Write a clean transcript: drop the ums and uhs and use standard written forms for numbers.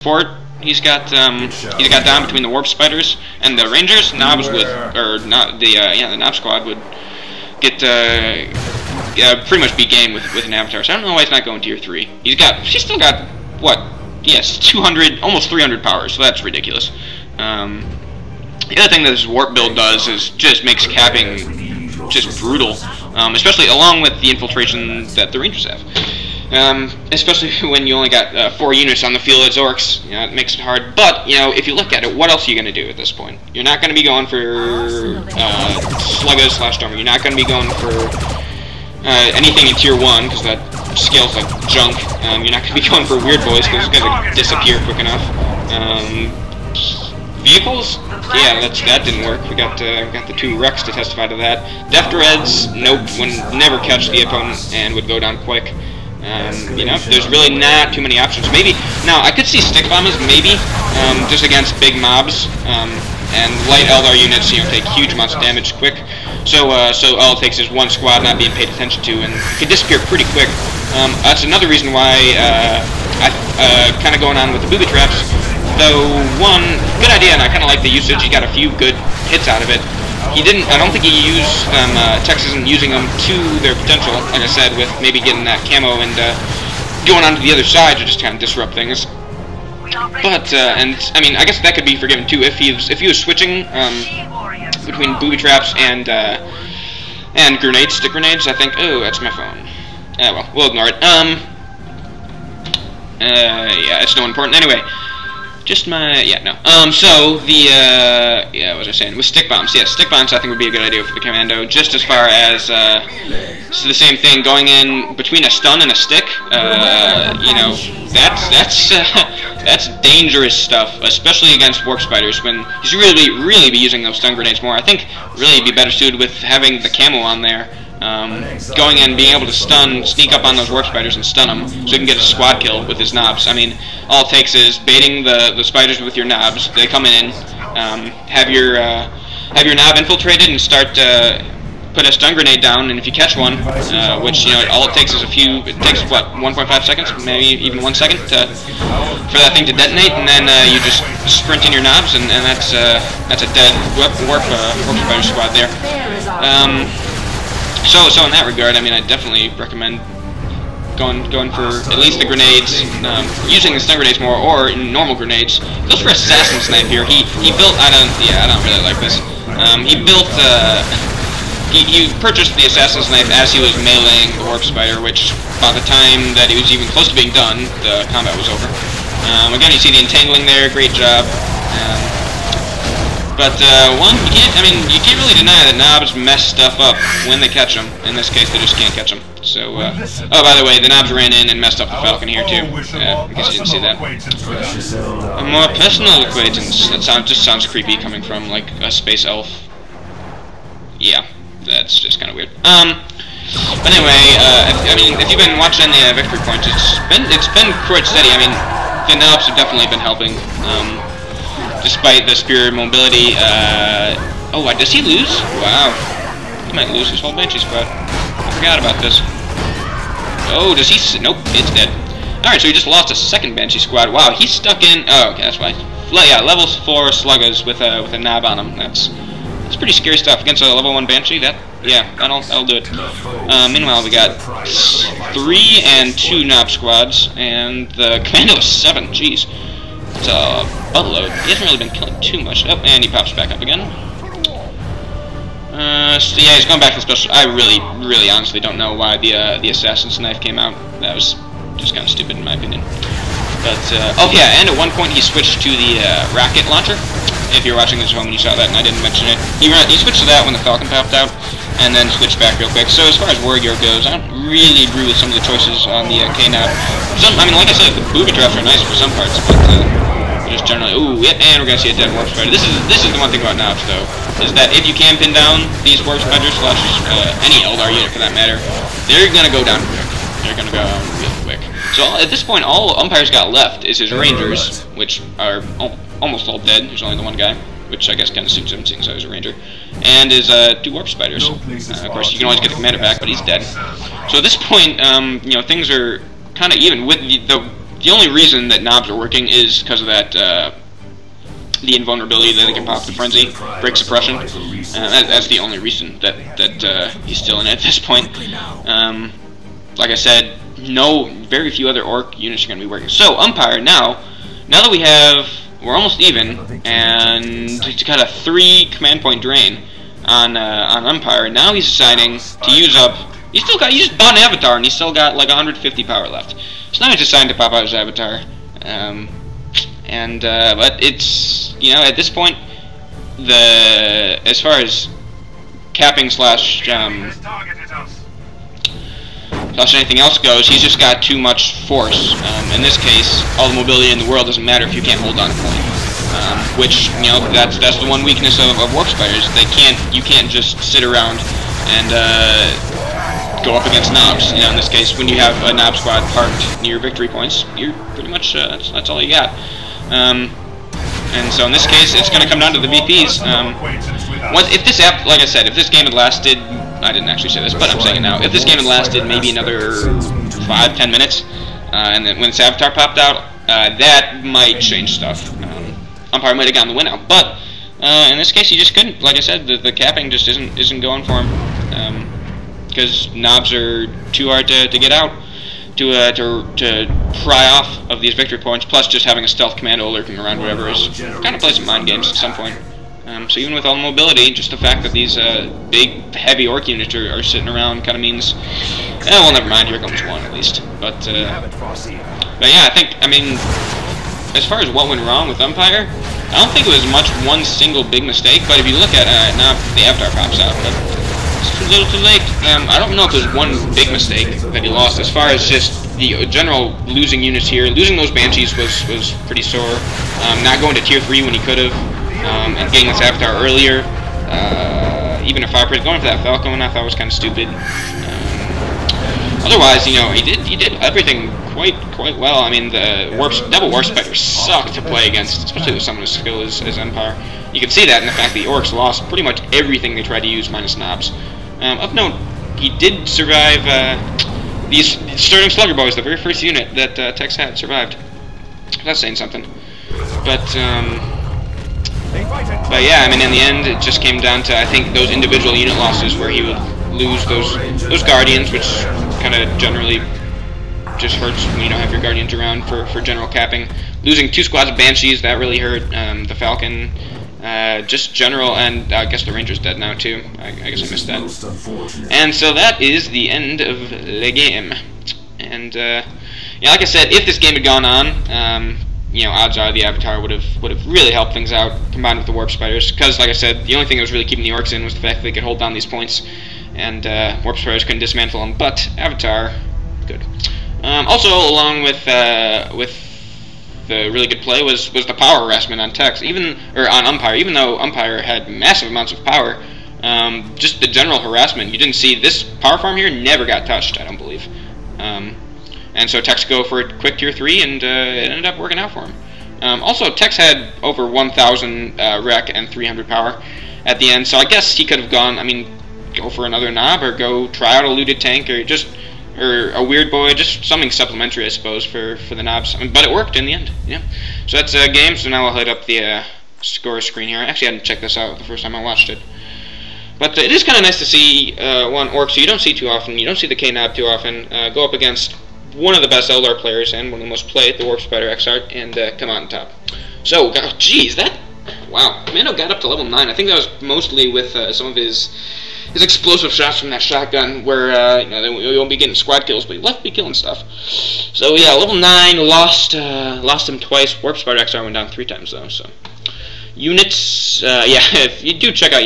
Fort, he's got down between the warp spiders and the rangers. Knobs would, or not the the knob squad would get pretty much be game with an avatar. So I don't know why he's not going tier 3. He's still got what? Yes, 200, almost 300 power. So that's ridiculous. The other thing that this warp build does is just makes capping just brutal, especially along with the infiltration that the rangers have. Especially when you only got 4 units on the field as orcs, it makes it hard. But, if you look at it, what else are you going to do at this point? You're not going to be going for sluggers / stormer. You're not going to be going for anything in tier 1, because that scales like junk. You're not going to be going for weird boys, because it's going to disappear quick enough. Vehicles? Yeah, that didn't work. We got the 2 wrecks to testify to that. Deft Reds, nope, would never catch the opponent and would go down quick. There's really not too many options. Maybe now I could see stick bombers, maybe just against big mobs, and light Eldar units, take huge amounts of damage quick. So all it takes is one squad not being paid attention to, and it can disappear pretty quick. That's another reason why I kind of going on with the booby traps. Though one good idea, and I kind of like the usage. You got a few good hits out of it. I don't think he used them, Tex isn't using them to their potential, like I said, with maybe getting that camo and going on to the other side to just kind of disrupt things. But, I guess that could be forgiven too if he was switching between booby traps and grenades, stick grenades. I think, oh, that's my phone. Well, we'll ignore it. Yeah, it's no important. Anyway. Just my, no. So, what was I saying? With stick bombs. Yeah, stick bombs I think would be a good idea for the commando, just as far as, so the same thing, going in between a stun and a stick, that's dangerous stuff, especially against warp spiders, when you should really be using those stun grenades more. I think really it'd be better suited with having the camo on there. Going in, being able to sneak up on those warp spiders and stun them, so you can get a squad kill with his knobs. I mean, all it takes is baiting the spiders with your knobs. They come in, have your knob infiltrated, and start put a stun grenade down. And if you catch one, which all it takes is it takes what 1.5 seconds, maybe even 1 second for that thing to detonate, and then you just sprint in your knobs, and that's a dead warp spider squad there. So in that regard, I mean, I definitely recommend going for at least the grenades, using the stun grenades more, or in normal grenades. He goes for assassin snipe here. He built. I don't really like this. He purchased the assassin snipe as he was meleeing the warp spider, which by the time that he was even close to being done, the combat was over. Again, you see the entangling there. Great job. But, you can't really deny that knobs mess stuff up when they catch them. In this case, they just can't catch them. So, oh, by the way, the knobs ran in and messed up the Falcon here, too. I guess you didn't see that. A more personal acquaintance. That just sounds creepy coming from, like, a space elf. Yeah, that's just kind of weird. But anyway, if you've been watching the victory points, it's been quite steady. I mean, the knobs have definitely been helping. Despite the superior mobility, does he lose? Wow. He might lose his whole Banshee squad. I forgot about this. Oh, does he? Nope, it's dead. Alright, so he just lost a second Banshee squad. Wow, he's stuck in. Oh, okay, that's why. Yeah, level 4 sluggers with a knob on him. That's pretty scary stuff against a level 1 Banshee. That'll do it. Meanwhile, we got 3 and 2 knob squads, and the commando is 7. Jeez. It's a buttload. He hasn't really been killing too much. Oh, and he pops back up again. So yeah, he's going back to the special. I really honestly don't know why the assassin's knife came out. That was just kind of stupid in my opinion. But, oh yeah, and at one point he switched to the rocket launcher. If you're watching this at home and you saw that and I didn't mention it. He switched to that when the Falcon popped out, and then switched back real quick. So as far as warrior goes, I don't really agree with some of the choices on the KNob. Like I said, the booby traps are nice for some parts, but just generally, ooh, yeah, and we're gonna see a dead warp spider. This is the one thing about knobs, though, is that if you can pin down these warp spiders / any Eldar unit for that matter, they're gonna go down quick. They're gonna go real quick. So at this point, all Umpire's got left is his rangers, which are almost all dead. There's only the one guy, which I guess kind of suits him, seeing as I was a ranger, and his 2 warp spiders. Of course, you can always get the commander back, but he's dead. So at this point, things are kind of even with the the only reason that knobs are working is because of that the invulnerability that they can pop the frenzy, break suppression. That's the only reason that he's still in it at this point. Like I said, very few other orc units are going to be working. So Umpire now that we're almost even, and he's got a 3 command point drain on Umpire. Now he's deciding to use up. He just bought an avatar, and he's still got like 150 power left. So now he's deciding to pop out his avatar. But it's, at this point, as far as capping slash anything else goes, he's just got too much force. In this case, all the mobility in the world doesn't matter if you can't hold on a point. Which, that's the one weakness of warp spiders. You can't just sit around and go up against knobs. In this case, when you have a knob squad parked near victory points, you're pretty much that's all you got. And so in this case, it's going to come down to the VPs. Like I said, if this game had lasted, I didn't actually say this, but I'm saying it now. If this game had lasted maybe another 5-10 minutes, and then when this avatar popped out, that might change stuff. Umpire might have gotten the win out, but in this case, he just couldn't. Like I said, the capping just isn't going for him, because knobs are too hard to get out, to pry off of these victory points. Plus, just having a stealth commando lurking around whatever is kind of play some mind games at some point. So even with all the mobility, just the fact that these big, heavy orc units are sitting around kind of means, well, never mind, here comes one at least. But yeah, I mean, as far as what went wrong with Umpire, I don't think it was one single big mistake, but if you look at it, now the avatar pops out, but it's a little too late. I don't know if there's one big mistake that he lost. As far as just the general losing units here, losing those Banshees was pretty sore. Not going to tier 3 when he could have. And getting this avatar earlier, even if going for that Falcon, I thought was kind of stupid. Otherwise, he did everything quite well. I mean, the double warp spiders suck to play against, especially with someone as skilled as Empire. You can see that in the fact that the orcs lost pretty much everything they tried to use minus knobs. Of note, he did survive. These Sterling Slugger Boys, the very first unit that Tex had, survived. That's saying something. But yeah, I mean, in the end, it just came down to, I think, those individual unit losses where he would lose those Guardians, which kind of generally just hurts when you don't have your Guardians around for general capping. Losing 2 squads of Banshees, that really hurt. The Falcon, just general, and I guess the Ranger's dead now, too. I guess I missed that. And so that is the end of the game. And, yeah, like I said, if this game had gone on, odds are the Avatar would have really helped things out, combined with the Warp Spiders, because, like I said, the only thing that was really keeping the Orcs in was the fact that they could hold down these points, and Warp Spiders couldn't dismantle them, but Avatar, good. Also, along with the really good play was the power harassment on Tex, on Umpire, even though Umpire had massive amounts of power, just the general harassment. You didn't see this power farm here never got touched, I don't believe. And so Tex go for a quick tier 3, and it ended up working out for him. Also, Tex had over 1,000 rec and 300 power at the end, so I guess he could have gone, go for another knob, or go try out a looted tank, or a weird boy, just something supplementary, I suppose, for the knobs. But it worked in the end, yeah. So that's a game, so now I'll hit up the score screen here. Actually, I hadn't checked this out the first time I watched it. But it is kind of nice to see one orc, so you don't see too often, you don't see the KNob too often, go up against one of the best Eldar players and one of the most played, the Warp Spider Xart, and come out on top. So, geez, wow, Mando got up to level 9. I think that was mostly with some of his explosive shots from that shotgun, where they won't be getting squad kills, but he left be killing stuff. So yeah, level 9, lost him twice. Warp Spider Xart went down 3 times though. So units, yeah, if you do check out